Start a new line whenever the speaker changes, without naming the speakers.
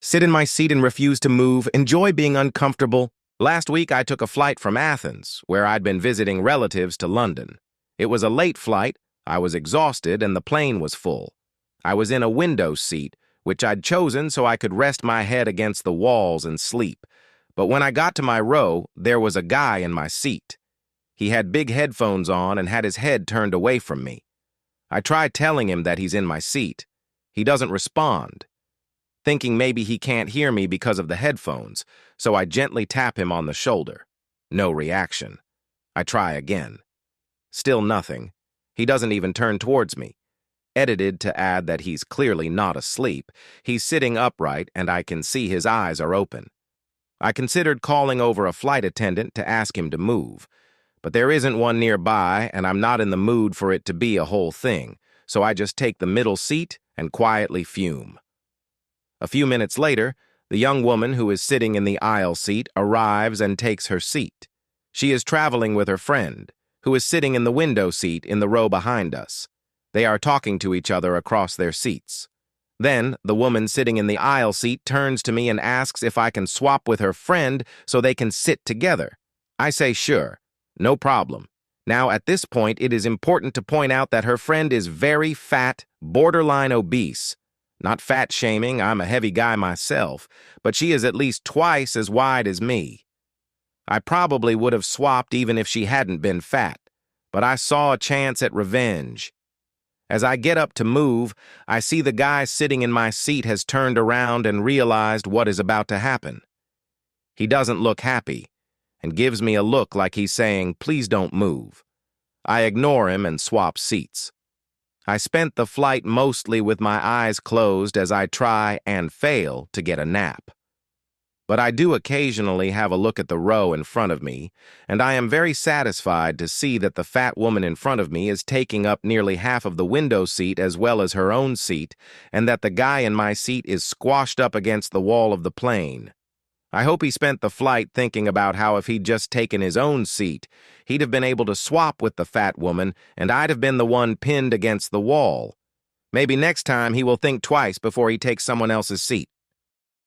sit in my seat and refuse to move, enjoy being uncomfortable. Last week, I took a flight from Athens, where I'd been visiting relatives, to London. It was a late flight, I was exhausted, and the plane was full. I was in a window seat, which I'd chosen so I could rest my head against the walls and sleep. But when I got to my row, there was a guy in my seat. He had big headphones on and had his head turned away from me. I tried telling him that he's in my seat. He doesn't respond, thinking maybe he can't hear me because of the headphones, so I gently tap him on the shoulder. No reaction. I try again. Still nothing. He doesn't even turn towards me. Edited to add that he's clearly not asleep. He's sitting upright and I can see his eyes are open. I considered calling over a flight attendant to ask him to move, but there isn't one nearby and I'm not in the mood for it to be a whole thing, so I just take the middle seat and quietly fume. A few minutes later, the young woman who is sitting in the aisle seat arrives and takes her seat. She is traveling with her friend, who is sitting in the window seat in the row behind us. They are talking to each other across their seats. Then, the woman sitting in the aisle seat turns to me and asks if I can swap with her friend so they can sit together. I say sure, no problem. Now, at this point, it is important to point out that her friend is very fat, borderline obese. Not fat shaming, I'm a heavy guy myself, but she is at least twice as wide as me. I probably would have swapped even if she hadn't been fat, but I saw a chance at revenge. As I get up to move, I see the guy sitting in my seat has turned around and realized what is about to happen. He doesn't look happy, and gives me a look like he's saying, "Please don't move." I ignore him and swap seats. I spent the flight mostly with my eyes closed as I try and fail to get a nap. But I do occasionally have a look at the row in front of me, and I am very satisfied to see that the fat woman in front of me is taking up nearly half of the window seat as well as her own seat, and that the guy in my seat is squashed up against the wall of the plane. I hope he spent the flight thinking about how if he'd just taken his own seat, he'd have been able to swap with the fat woman, and I'd have been the one pinned against the wall. Maybe next time he will think twice before he takes someone else's seat.